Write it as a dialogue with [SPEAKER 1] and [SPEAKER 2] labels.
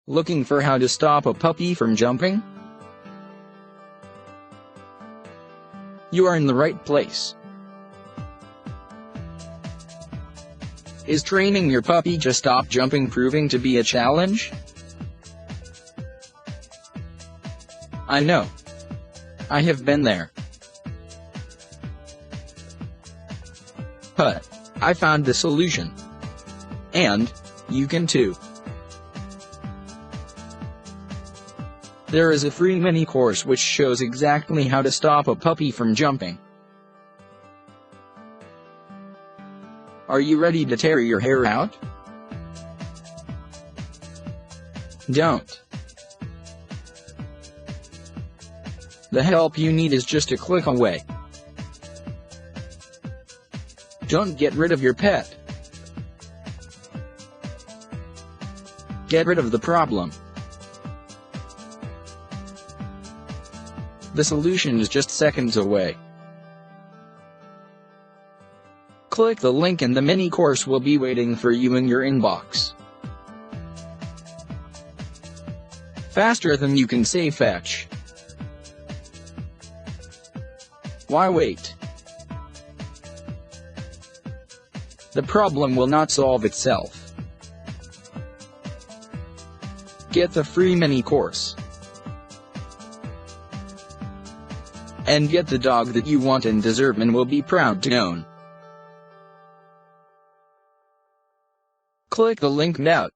[SPEAKER 1] Looking for how to stop a puppy from jumping? You are in the right place. Is training your puppy to stop jumping proving to be a challenge? I know. I have been there. But I found the solution. And you can too. There is a free mini course which shows exactly how to stop a puppy from jumping. Are you ready to tear your hair out? Don't. The help you need is just a click away. Don't get rid of your pet. Get rid of the problem. The solution is just seconds away. Click the link and the mini course will be waiting for you in your inbox. Faster than you can say fetch. Why wait? The problem will not solve itself. Get the free mini course. And get the dog that you want and deserve and will be proud to own. Click the link now.